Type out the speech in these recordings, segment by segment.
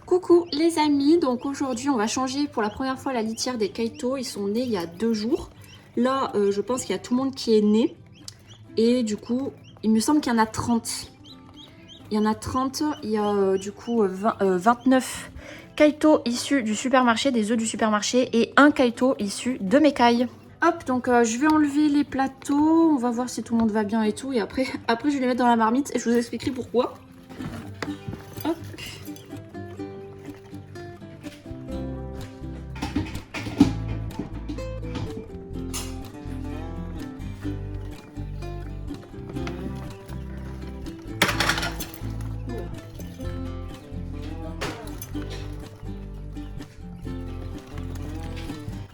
Coucou les amis, donc aujourd'hui on va changer pour la première fois la litière des Kaito. Ils sont nés il y a 2 jours. Là je pense qu'il y a tout le monde qui est né. Et du coup il me semble qu'il y en a 30. Il y en a 30, il y a du coup 29 Kaito issus du supermarché, des œufs du supermarché. Et un Kaito issu de Mekai. Hop, donc je vais enlever les plateaux, on va voir si tout le monde va bien et tout. Et après je vais les mettre dans la marmite et je vous expliquerai pourquoi. Hop.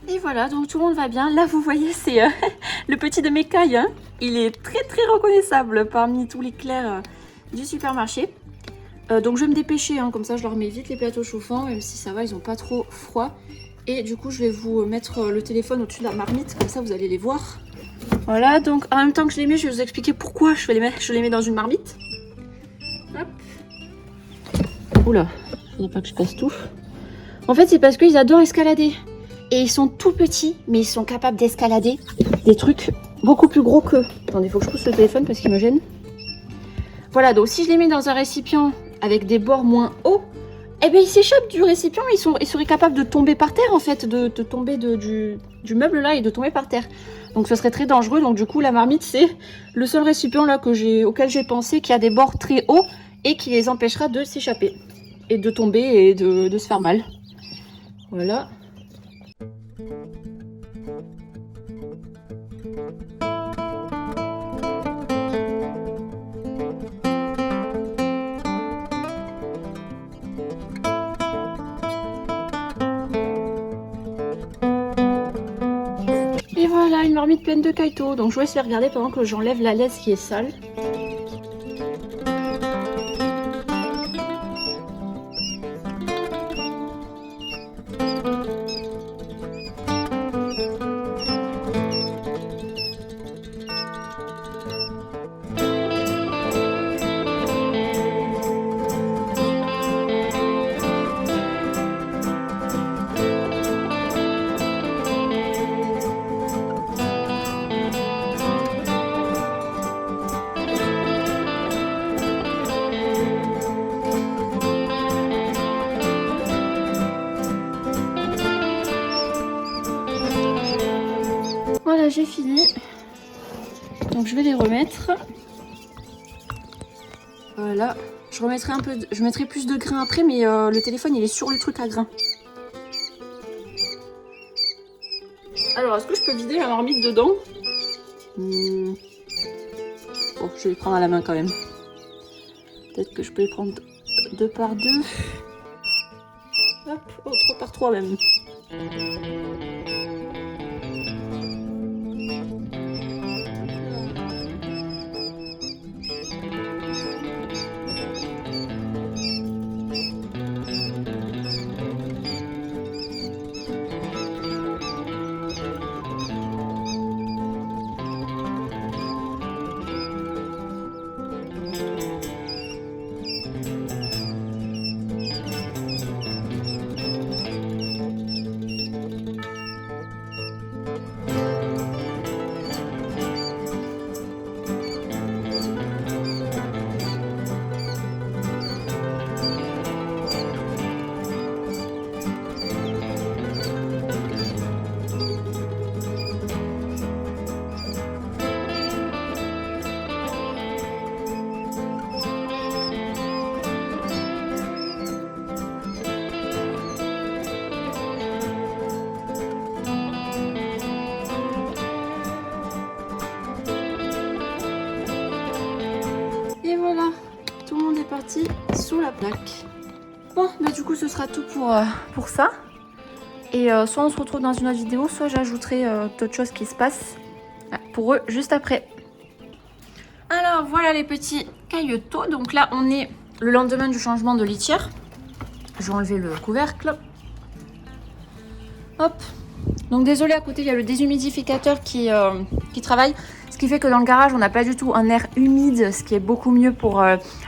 Et voilà, donc tout le monde va bien. Là, vous voyez, c'est le petit de Mekai. Hein. Il est très reconnaissable parmi tous les clairs du supermarché. Donc je vais me dépêcher, hein, comme ça je leur mets vite les plateaux chauffants, même si ça va, ils n'ont pas trop froid. Et du coup, je vais vous mettre le téléphone au-dessus de la marmite, comme ça vous allez les voir. Voilà, donc en même temps que je les mets, je vais vous expliquer pourquoi je les mets dans une marmite. Hop. Oula, faudrait pas que je casse tout. En fait, c'est parce qu'ils adorent escalader. Et ils sont tout petits, mais ils sont capables d'escalader des trucs beaucoup plus gros qu'eux. Attendez, il faut que je pousse le téléphone parce qu'il me gêne. Voilà, donc si je les mets dans un récipient avec des bords moins hauts, eh bien ils s'échappent du récipient, ils seraient capables de tomber par terre en fait, de tomber du meuble là et de tomber par terre. Donc ce serait très dangereux, donc du coup la marmite c'est le seul récipient là auquel j'ai pensé qui a des bords très hauts et qui les empêchera de s'échapper et de tomber et de se faire mal. Voilà. Et voilà, une marmite pleine de Kaito. Donc je vous laisse les regarder pendant que j'enlève la laisse qui est sale. Voilà, j'ai fini. Donc je vais les remettre. Voilà. Je mettrai plus de grains après, mais le téléphone il est sur le truc à grains. Alors, est-ce que je peux vider la marmite dedans? Bon, je vais les prendre à la main quand même. Peut-être que je peux les prendre 2 par 2. Hop, oh, 3 par 3 même. Et voilà, tout le monde est parti sous la plaque. Bon, bah du coup ce sera tout pour ça. Et soit on se retrouve dans une autre vidéo, soit j'ajouterai d'autres choses qui se passent pour eux juste après. Alors voilà les petits Kaito. Donc là on est le lendemain du changement de litière. Je vais enlever le couvercle. Hop. Donc désolé, à côté il y a le déshumidificateur qui travaille, ce qui fait que dans le garage on n'a pas du tout un air humide, ce qui est beaucoup mieux pour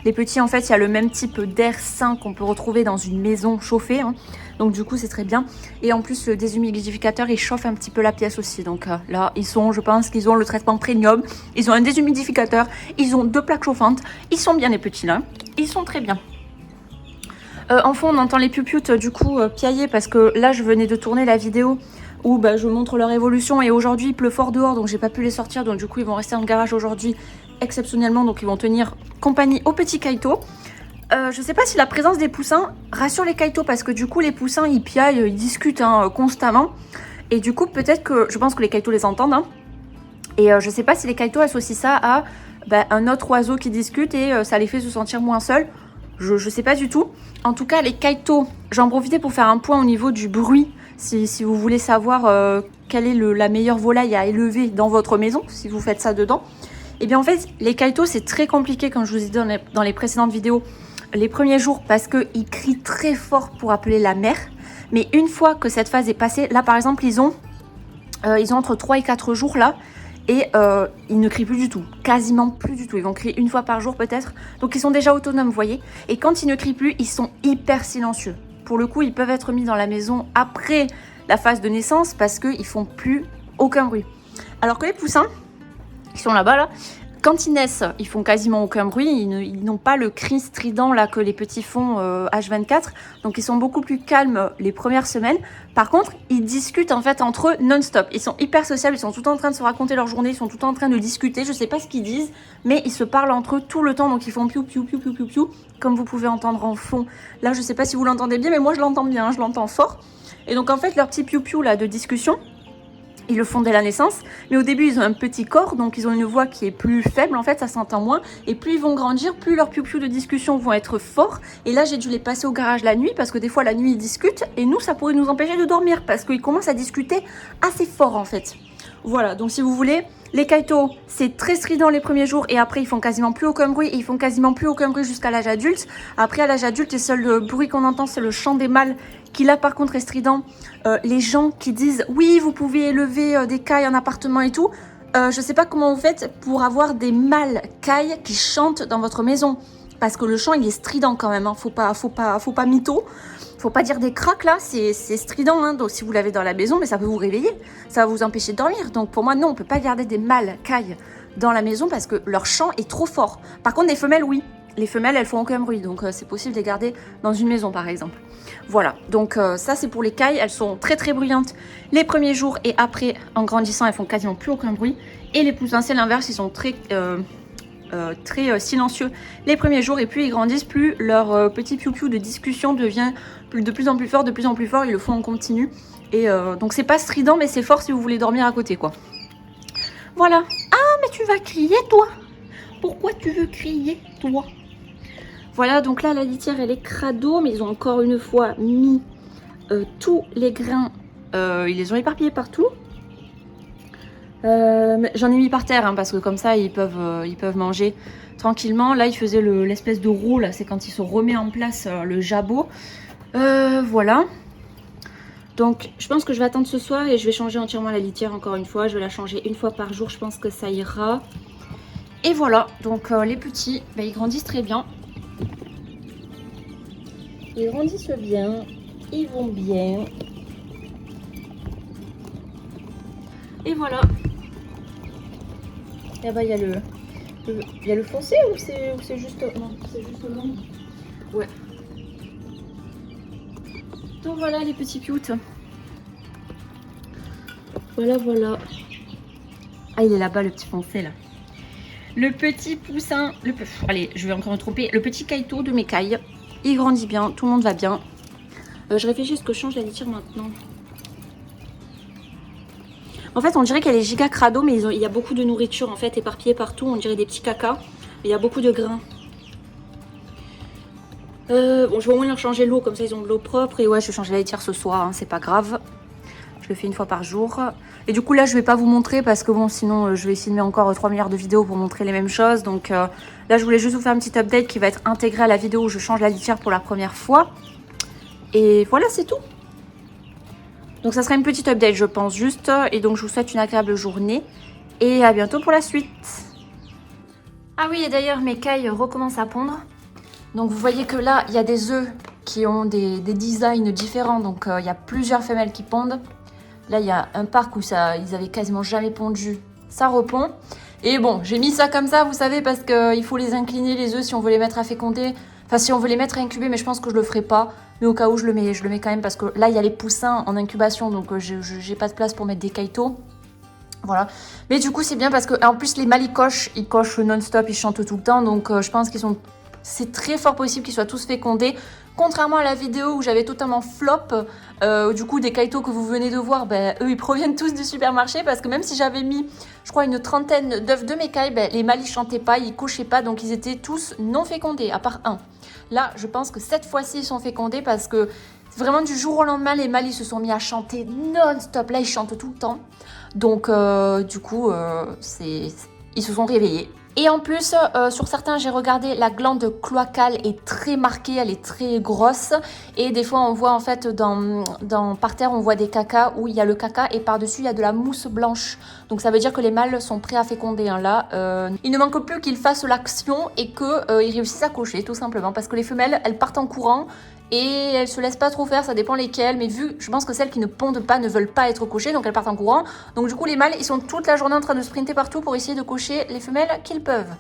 les petits. En fait il y a le même type d'air sain qu'on peut retrouver dans une maison chauffée, hein. Donc du coup c'est très bien. Et en plus le déshumidificateur il chauffe un petit peu la pièce aussi. Donc là je pense qu'ils ont le traitement premium, ils ont un déshumidificateur, ils ont 2 plaques chauffantes, ils sont bien les petits là, ils sont très bien. En fond on entend les piou-pioutes du coup piailler parce que là je venais de tourner la vidéo où je montre leur évolution et aujourd'hui il pleut fort dehors donc j'ai pas pu les sortir, donc du coup ils vont rester dans le garage aujourd'hui exceptionnellement, donc ils vont tenir compagnie aux petits Kaito. Je sais pas si la présence des poussins rassure les Kaito parce que du coup les poussins ils piaillent, ils discutent constamment et du coup peut-être que je pense que les Kaito les entendent, hein. Et je sais pas si les Kaito associent ça à un autre oiseau qui discute et ça les fait se sentir moins seuls. Je sais pas du tout. En tout cas les Kaito, j'en profitais pour faire un point au niveau du bruit. Si vous voulez savoir quelle est la meilleure volaille à élever dans votre maison, si vous faites ça dedans, et bien en fait, les Kaito, c'est très compliqué, comme je vous ai dit dans les précédentes vidéos, les premiers jours, parce qu'ils crient très fort pour appeler la mère. Mais une fois que cette phase est passée, là par exemple, ils ont entre 3 et 4 jours là, et ils ne crient plus du tout, quasiment plus du tout. Ils vont crier une fois par jour peut-être, donc ils sont déjà autonomes, vous voyez. Et quand ils ne crient plus, ils sont hyper silencieux. Pour le coup, ils peuvent être mis dans la maison après la phase de naissance parce qu'ils font plus aucun bruit. Alors que les poussins, qui sont là-bas, là, quand ils naissent, ils font quasiment aucun bruit. Ils n'ont pas le cri strident là que les petits font H24. Donc ils sont beaucoup plus calmes les premières semaines. Par contre, ils discutent en fait entre eux non-stop. Ils sont hyper sociables, ils sont tout le temps en train de se raconter leur journée, ils sont tout le temps en train de discuter. Je sais pas ce qu'ils disent, mais ils se parlent entre eux tout le temps. Donc ils font piou piou piou piou piou piou, comme vous pouvez entendre en fond. Là, je sais pas si vous l'entendez bien, mais moi je l'entends bien, je l'entends fort. Et donc en fait, leur petit piou piou là de discussion, ils le font dès la naissance, mais au début ils ont un petit corps, donc ils ont une voix qui est plus faible, en fait ça s'entend moins, et plus ils vont grandir, plus leurs piou-piou de discussion vont être forts. Et là j'ai dû les passer au garage la nuit, parce que des fois la nuit ils discutent, et nous ça pourrait nous empêcher de dormir, parce qu'ils commencent à discuter assez fort en fait. Voilà, donc si vous voulez, les Kaito, c'est très strident les premiers jours, et après ils font quasiment plus aucun bruit, et ils font quasiment plus aucun bruit jusqu'à l'âge adulte. Après à l'âge adulte, le seul bruit qu'on entend c'est le chant des mâles, qui là par contre est strident. Les gens qui disent oui vous pouvez élever des cailles en appartement et tout, je sais pas comment vous faites pour avoir des mâles cailles qui chantent dans votre maison, parce que le chant il est strident quand même, hein. Faut pas mytho, faut pas dire des craques là, c'est strident, hein. Donc si vous l'avez dans la maison, mais ça peut vous réveiller, ça va vous empêcher de dormir. Donc pour moi non, on peut pas garder des mâles cailles dans la maison parce que leur chant est trop fort. Par contre les femelles oui, les femelles elles font aucun bruit, donc c'est possible de les garder dans une maison par exemple. Voilà, donc ça c'est pour les cailles, elles sont très très bruyantes les premiers jours et après en grandissant elles font quasiment plus aucun bruit. Et les poussins c'est l'inverse, ils sont très silencieux les premiers jours et plus ils grandissent, plus leur petit piou-piou de discussion devient de plus en plus fort, ils le font en continu. Et donc c'est pas strident mais c'est fort si vous voulez dormir à côté quoi. Voilà. Ah mais tu vas crier toi? Pourquoi tu veux crier toi? Voilà, donc là la litière elle est crado, mais ils ont encore une fois mis tous les grains, ils les ont éparpillés partout. J'en ai mis par terre hein, parce que comme ça ils peuvent manger tranquillement. Là ils faisaient l'espèce de roue, là c'est quand ils se remet en place le jabot. Voilà. Donc je pense que je vais attendre ce soir et je vais changer entièrement la litière encore une fois. Je vais la changer une fois par jour, je pense que ça ira. Et voilà, donc les petits, ils grandissent très bien. Ils grandissent bien, ils vont bien. Et voilà. Et bah il y a le foncé ou c'est juste... Non, c'est juste blanc. Ouais. Donc voilà les petits pioutes. Voilà, voilà. Ah il est là-bas le petit foncé là. Le petit poussin, allez je vais encore me tromper. Le petit Kaito de mes cailles. Il grandit bien, tout le monde va bien. Je réfléchis à ce que je change la litière maintenant. En fait, on dirait qu'elle est giga crado, mais il y a beaucoup de nourriture en fait éparpillée partout. On dirait des petits cacas. Il y a beaucoup de grains. Bon, je vais au moins leur changer l'eau, comme ça ils ont de l'eau propre. Et ouais, je vais changer la litière ce soir, hein, c'est pas grave. Je le fais une fois par jour. Et du coup, là, je vais pas vous montrer parce que bon, sinon, je vais filmer encore 3 milliards de vidéos pour montrer les mêmes choses. Donc là, je voulais juste vous faire un petit update qui va être intégré à la vidéo où je change la litière pour la première fois. Et voilà, c'est tout. Donc ça sera une petite update je pense juste. Et donc je vous souhaite une agréable journée. Et à bientôt pour la suite. Ah oui, et d'ailleurs mes cailles recommencent à pondre. Donc vous voyez que là, il y a des œufs qui ont des designs différents. Donc il y a plusieurs femelles qui pondent. Là, il y a un parc où ils avaient quasiment jamais pondu. Ça repond. Et bon, j'ai mis ça comme ça, vous savez, parce qu'il faut les incliner les œufs si on veut les mettre à féconder. Enfin, si on veut les mettre à incuber, mais je pense que je le ferai pas. Mais au cas où, je le mets quand même parce que là, il y a les poussins en incubation. Donc j'ai pas de place pour mettre des kaito. Voilà. Mais du coup, c'est bien parce que en plus, les mâles, ils cochent non-stop, ils chantent tout le temps. Donc je pense qu'ils sont... C'est très fort possible qu'ils soient tous fécondés. Contrairement à la vidéo où j'avais totalement flop, du coup des kaito que vous venez de voir, eux ils proviennent tous du supermarché parce que même si j'avais mis, je crois, une trentaine d'œufs de mécailles, les mâles ils chantaient pas, ils cochaient pas, donc ils étaient tous non fécondés, à part un. Là, je pense que cette fois-ci ils sont fécondés parce que vraiment du jour au lendemain, les mâles ils se sont mis à chanter non-stop, là ils chantent tout le temps. Donc du coup, ils se sont réveillés. Et en plus, sur certains, j'ai regardé, la glande cloacale est très marquée, elle est très grosse. Et des fois, on voit en fait, par terre, on voit des cacas où il y a le caca et par-dessus, il y a de la mousse blanche. Donc ça veut dire que les mâles sont prêts à féconder. Hein, là, il ne manque plus qu'ils fassent l'action et qu'ils réussissent à cocher, tout simplement. Parce que les femelles, elles partent en courant. Et elles se laissent pas trop faire, ça dépend lesquelles, mais je pense que celles qui ne pondent pas ne veulent pas être cochées, donc elles partent en courant. Donc du coup les mâles, ils sont toute la journée en train de sprinter partout pour essayer de cocher les femelles qu'ils peuvent.